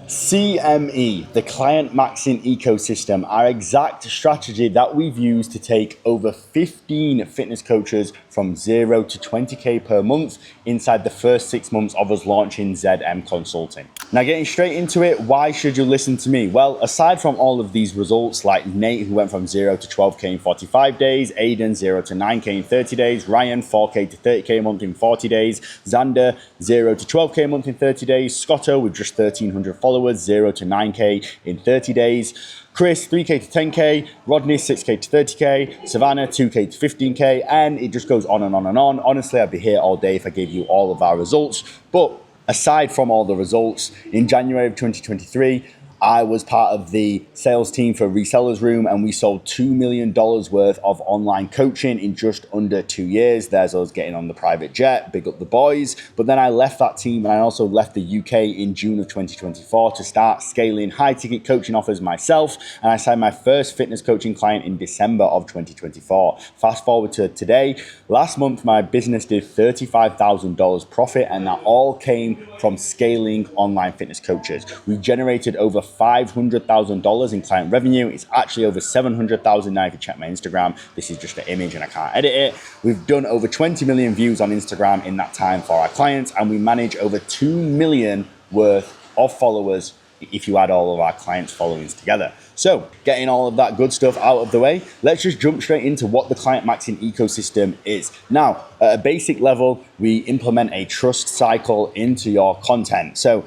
CME, the client maxing ecosystem, our exact strategy that we've used to take over 15 fitness coaches from 0 to 20K per month inside the first 6 months of us launching ZM Consulting. Now, getting straight into it, why should you listen to me? Well, aside from all of these results, like Nate, who went from 0 to 12K in 45 days, Aiden, 0 to 9K in 30 days, Ryan, 4K to 30K a month in 40 days, Xander, 0 to 12K a month in 30 days, Scotto with just 1,300 followers, 0 to 9K in 30 days, Chris, 3K to 10K, Rodney, 6K to 30K, Savannah, 2K to 15K, and it just goes on and on and on. Honestly, I'd be here all day if I gave you all of our results. But aside from all the results, in January of 2023, I was part of the sales team for Resellers Room, and we sold $2 million worth of online coaching in just under 2 years. There's us getting on the private jet, big up the boys. But then I left that team, and I also left the UK in June of 2024 to start scaling high ticket coaching offers myself. And I signed my first fitness coaching client in December of 2024. Fast forward to today. Last month, my business did $35,000 profit, and that all came from scaling online fitness coaches. We generated over $500,000 in client revenue. It's actually over 700,000 now if you check my Instagram. This is just an image and I can't edit it. We've done over 20 million views on Instagram in that time for our clients, and we manage over 2 million worth of followers if you add all of our clients' followings together. So getting all of that good stuff out of the way, let's just jump straight into what the client maxing ecosystem is. Now, at a basic level, we implement a trust cycle into your content. So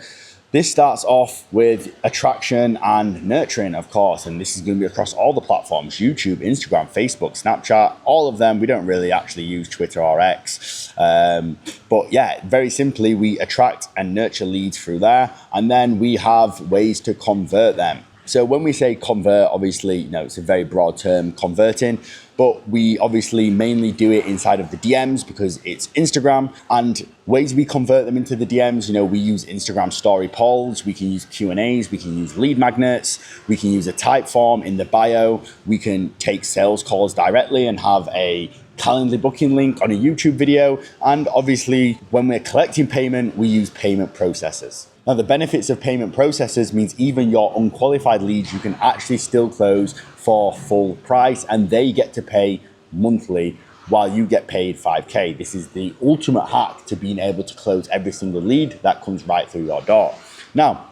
this starts off with attraction and nurturing, of course, and this is going to be across all the platforms: YouTube, Instagram, Facebook, Snapchat, all of them. We don't really actually use Twitter or X. But yeah, very simply, we attract and nurture leads through there, and then we have ways to convert them. So when we say convert, obviously, it's a very broad term, converting, but we obviously mainly do it inside of the DMs because it's Instagram. And ways we convert them into the DMs, we use Instagram story polls, we can use Q&As, we can use lead magnets, we can use a type form in the bio, we can take sales calls directly and have a Calendly booking link on a YouTube video. And obviously, when we're collecting payment, we use payment processors. Now, the benefits of payment processors means even your unqualified leads, you can actually still close for full price, and they get to pay monthly while you get paid 5K. This is the ultimate hack to being able to close every single lead that comes right through your door. Now,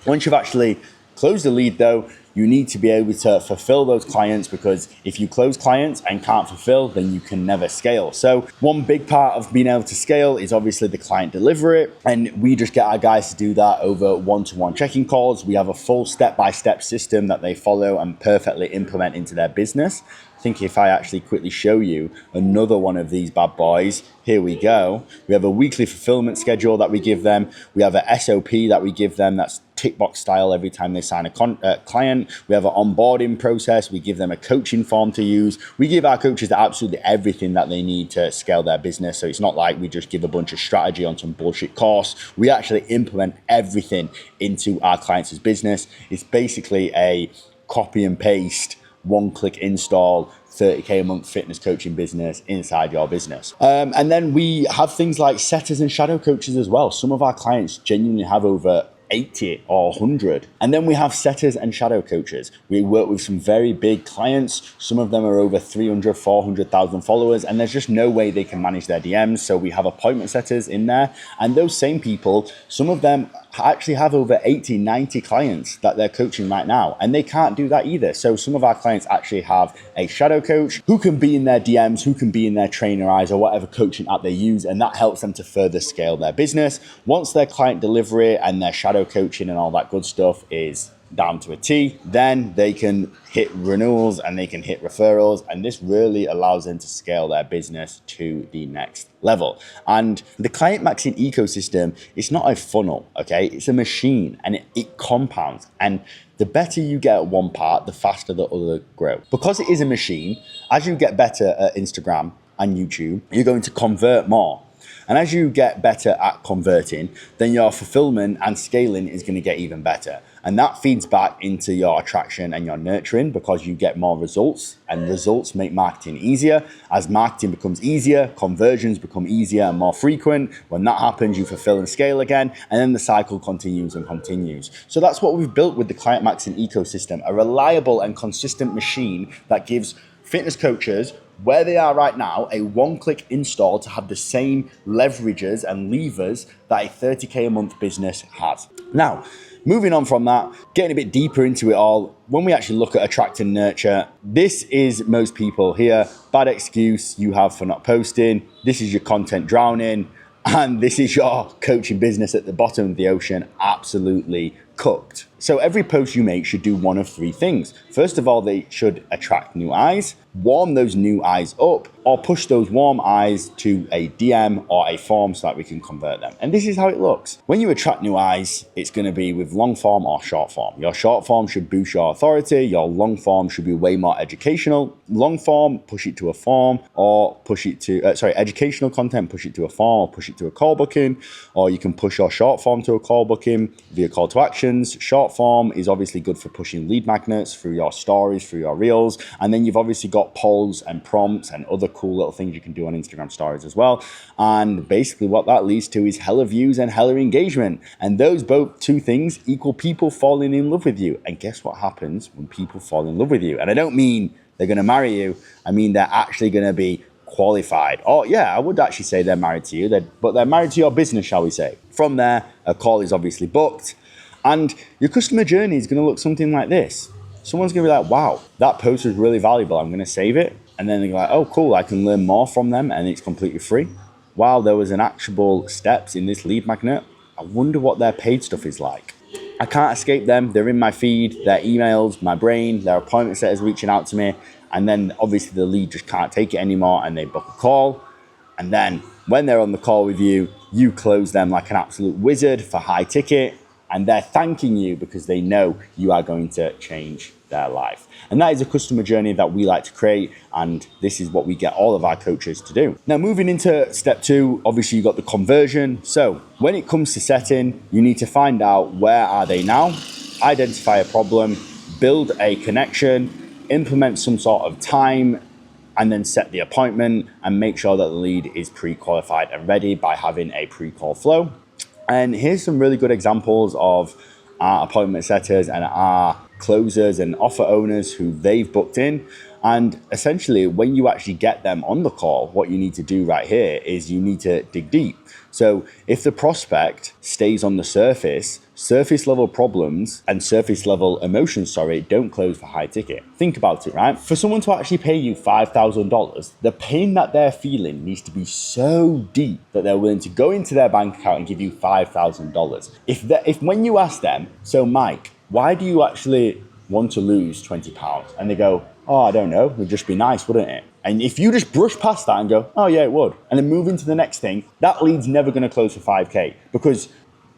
once you've actually closed the lead though, you need to be able to fulfill those clients, because if you close clients and can't fulfill, then you can never scale. So one big part of being able to scale is obviously the client delivery, and we just get our guys to do that over one-to-one check-in calls. We have a full step-by-step system that they follow and perfectly implement into their business. I think if I actually quickly show you another one of these bad boys, here we go. We have a weekly fulfillment schedule that we give them. We have a SOP that we give them that's tick box style every time they sign a client. We have an onboarding process. We give them a coaching form to use. We give our coaches absolutely everything that they need to scale their business. So it's not like we just give a bunch of strategy on some bullshit course. We actually implement everything into our clients' business. It's basically a copy and paste, one-click install, 30K a month fitness coaching business inside your business. And then we have things like setters and shadow coaches as well. Some of our clients genuinely have over 80 or 100. And then we have setters and shadow coaches. We work with some very big clients. Some of them are over 300, 400,000 followers, and there's just no way they can manage their DMs. So we have appointment setters in there. And those same people, some of them actually have over 80, 90 clients that they're coaching right now, and they can't do that either. So some of our clients actually have a shadow coach who can be in their DMs, who can be in their trainer eyes or whatever coaching app they use, and that helps them to further scale their business. Once their client delivery and their shadow coaching and all that good stuff is down to a T, then they can hit renewals and they can hit referrals, and this really allows them to scale their business to the next level. And the client maxing ecosystem is not a funnel, okay? It's a machine, and it compounds, and the better you get at one part, the faster the other grow. Because it is a machine, as you get better at Instagram and YouTube, you're going to convert more. And as you get better at converting, then your fulfillment and scaling is going to get even better. And that feeds back into your attraction and your nurturing, because you get more results, and results make marketing easier. As marketing becomes easier, conversions become easier and more frequent. When that happens, you fulfill and scale again, and then the cycle continues and continues. So that's what we've built with the Client Maxing ecosystem, a reliable and consistent machine that gives fitness coaches, where they are right now, a one-click install to have the same leverages and levers that a 30K a month business has. Now, moving on from that, getting a bit deeper into it all, when we actually look at attract and nurture, this is most people here. Bad excuse you have for not posting. This is your content drowning. And this is your coaching business at the bottom of the ocean, absolutely cooked. So every post you make should do one of three things. First of all, they should attract new eyes, warm those new eyes up, or push those warm eyes to a DM or a form so that we can convert them. And this is how it looks. When you attract new eyes, it's going to be with long form or short form. Your short form should boost your authority. Your long form should be way more educational. Long form, push it to a form, or push it to, educational content, push it to a form, or push it to a call booking, or you can push your short form to a call booking via call to actions. Short form is obviously good for pushing lead magnets through your stories, through your reels. And then you've obviously got polls and prompts and other cool little things you can do on Instagram stories as well. And basically what that leads to is hella views and hella engagement. And those both two things equal people falling in love with you. And guess what happens when people fall in love with you? And I don't mean they're going to marry you. I mean, they're actually going to be qualified. Or yeah, I would actually say they're married to you, but they're married to your business, shall we say. From there, a call is obviously booked. And your customer journey is going to look something like this. Someone's going to be like, wow, that post was really valuable. I'm going to save it. And then they're like, oh, cool, I can learn more from them and it's completely free. Wow, there was an actionable steps in this lead magnet. I wonder what their paid stuff is like. I can't escape them. They're in my feed, their emails, my brain, their appointment setters reaching out to me. And then obviously the lead just can't take it anymore and they book a call. And then when they're on the call with you, you close them like an absolute wizard for high ticket. And they're thanking you because they know you are going to change their life. And that is a customer journey that we like to create. And this is what we get all of our coaches to do. Now, moving into step two, obviously you got the conversion. So when it comes to setting, you need to find out where are they now, identify a problem, build a connection, implement some sort of time, and then set the appointment and make sure that the lead is pre-qualified and ready by having a pre-call flow. And here's some really good examples of our appointment setters and our closers and offer owners who they've booked in. And essentially, when you actually get them on the call, what you need to do right here is you need to dig deep. So if the prospect stays on the surface level problems and surface level emotions, don't close for high ticket. Think about it, right? For someone to actually pay you $5,000, the pain that they're feeling needs to be so deep that they're willing to go into their bank account and give you $5,000. If when you ask them, so Mike, why do you actually want to lose 20 pounds? And they go, oh, I don't know, it would just be nice, wouldn't it? And if you just brush past that and go, oh yeah, it would, and then move into the next thing, that lead's never gonna close for 5K, because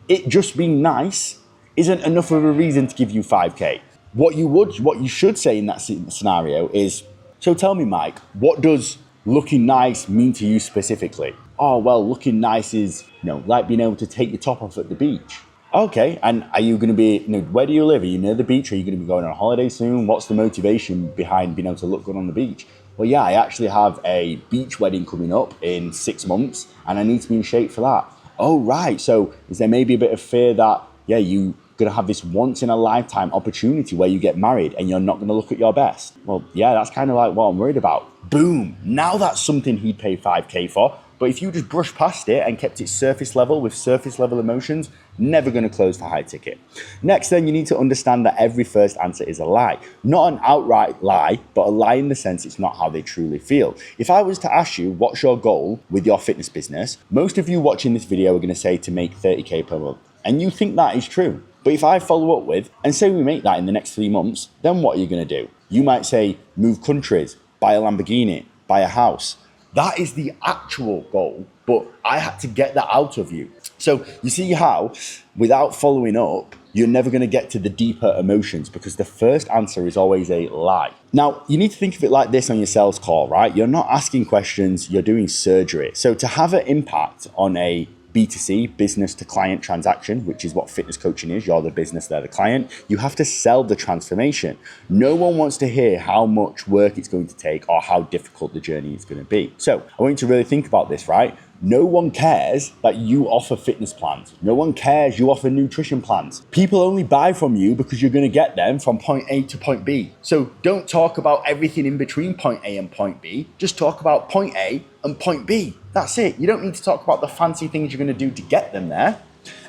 it just being nice isn't enough of a reason to give you 5K. What you should say in that scenario is, so tell me, Mike, what does looking nice mean to you specifically? Oh, well, looking nice is, like being able to take your top off at the beach. Okay, and are you going to be, where do you live? Are you near the beach? Are you going to be going on a holiday soon? What's the motivation behind being able to look good on the beach? Well, yeah, I actually have a beach wedding coming up in 6 months and I need to be in shape for that. Oh, right. So is there maybe a bit of fear that, you're going to have this once in a lifetime opportunity where you get married and you're not going to look at your best? Well, yeah, that's kind of like what I'm worried about. Boom. Now that's something he'd pay 5K for. But if you just brush past it and kept it surface level with surface level emotions, never going to close for high ticket. Next, then you need to understand that every first answer is a lie. Not an outright lie, but a lie in the sense it's not how they truly feel. If I was to ask you, what's your goal with your fitness business? Most of you watching this video are going to say to make 30K per month. And you think that is true. But if I follow up with, and say we make that in the next 3 months, then what are you going to do? You might say, move countries, buy a Lamborghini, buy a house. That is the actual goal, but I had to get that out of you. So you see how, without following up, you're never going to get to the deeper emotions because the first answer is always a lie. Now, you need to think of it like this on your sales call, right? You're not asking questions, you're doing surgery. So to have an impact on a B2C, business to client transaction, which is what fitness coaching is. You're the business, they're the client. You have to sell the transformation. No one wants to hear how much work it's going to take or how difficult the journey is going to be. So I want you to really think about this, right? No one cares that you offer fitness plans. No one cares you offer nutrition plans. People only buy from you because you're going to get them from point A to point B. So don't talk about everything in between point A and point B. Just talk about point A and point B. That's it. You don't need to talk about the fancy things you're going to do to get them there.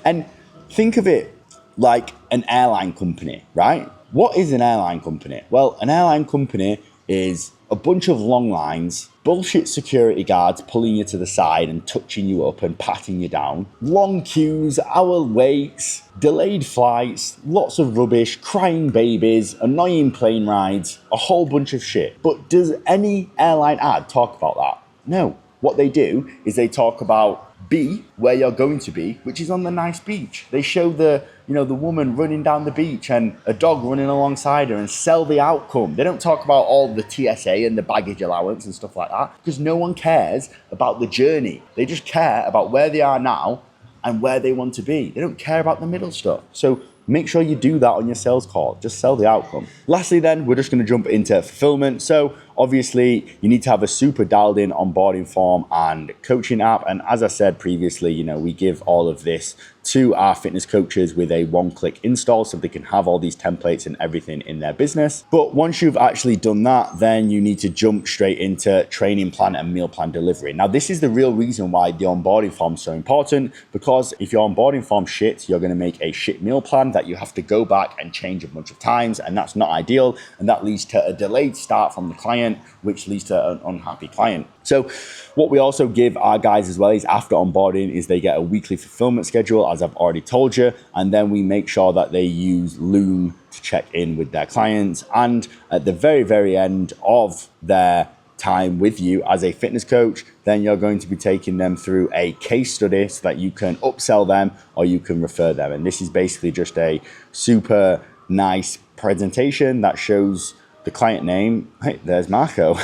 And think of it like an airline company, right? What is an airline company? Well, an airline company is a bunch of long lines, bullshit security guards pulling you to the side and touching you up and patting you down, long queues, hour waits, delayed flights, lots of rubbish, crying babies, annoying plane rides, a whole bunch of shit. But does any airline ad talk about that? No. What they do is they talk about B, where you're going to be, which is on the nice beach. They show the woman running down the beach and a dog running alongside her and sell the outcome. They don't talk about all the TSA and the baggage allowance and stuff like that because no one cares about the journey. They just care about where they are now and where they want to be. They don't care about the middle stuff. So make sure you do that on your sales call. Just sell the outcome. Lastly then, we're just going to jump into fulfillment. So obviously you need to have a super dialed in onboarding form and coaching app. And as I said previously, we give all of this to our fitness coaches with a one-click install so they can have all these templates and everything in their business. But once you've actually done that, then you need to jump straight into training plan and meal plan delivery. Now, this is the real reason why the onboarding form is so important, because if your onboarding form shit, you're going to make a shit meal plan that you have to go back and change a bunch of times, and that's not ideal, and that leads to a delayed start from the client, which leads to an unhappy client. So what we also give our guys as well is after onboarding is they get a weekly fulfillment schedule, as I've already told you, and then we make sure that they use Loom to check in with their clients. And at the very, very end of their time with you as a fitness coach, then you're going to be taking them through a case study so that you can upsell them or you can refer them. And this is basically just a super nice presentation that shows the client name. Hey, there's Marco.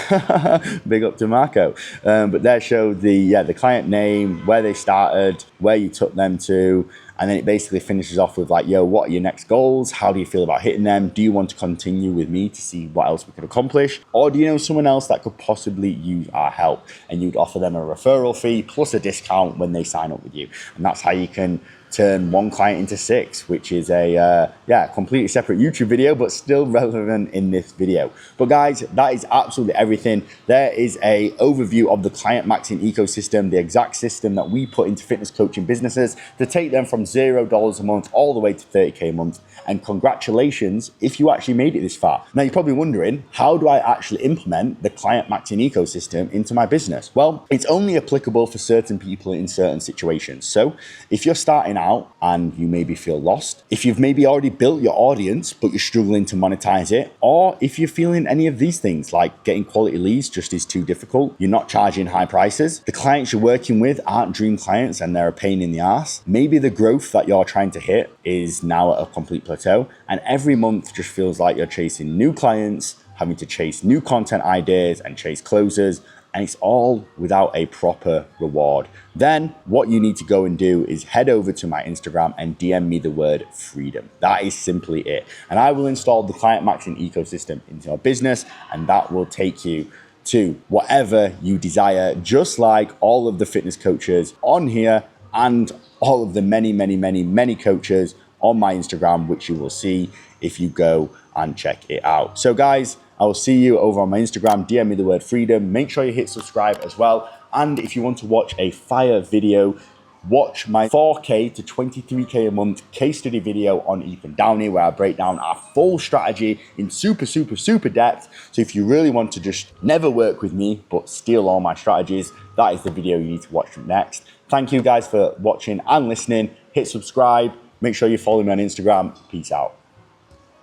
Big up to Marco. But there showed the client name, where they started, where you took them to, and then it basically finishes off with like, yo, what are your next goals? How do you feel about hitting them? Do you want to continue with me to see what else we could accomplish? Or do you know someone else that could possibly use our help? And you'd offer them a referral fee plus a discount when they sign up with you. And that's how you can turn one client into 6, which is a completely separate YouTube video, but still relevant in this video. But guys, that is absolutely everything. There is a overview of the client maxing ecosystem, the exact system that we put into fitness coaching businesses to take them from $0 a month all the way to 30K a month. And congratulations if you actually made it this far. Now you're probably wondering, how do I actually implement the client maxing ecosystem into my business? Well, it's only applicable for certain people in certain situations. So if you're starting out and you maybe feel lost, if you've maybe already built your audience but you're struggling to monetize it, or if you're feeling any of these things like getting quality leads just is too difficult, you're not charging high prices, the clients you're working with aren't dream clients and they're a pain in the ass, maybe the growth that you're trying to hit is now at a complete plateau, and every month just feels like you're chasing new clients, having to chase new content ideas and chase closers, and it's all without a proper reward. Then what you need to go and do is head over to my Instagram and DM me the word freedom. That is simply it. And I will install the client maxing ecosystem into your business, and that will take you to whatever you desire, just like all of the fitness coaches on here and all of the many coaches on my Instagram, which you will see if you go and check it out. So guys, I will see you over on my Instagram. DM me the word freedom. Make sure you hit subscribe as well. And if you want to watch a fire video, watch my 4K to 23K a month case study video on Ethan Downey, where I break down our full strategy in super depth. So if you really want to just never work with me, but steal all my strategies, that is the video you need to watch next. Thank you guys for watching and listening. Hit subscribe. Make sure you follow me on Instagram. Peace out.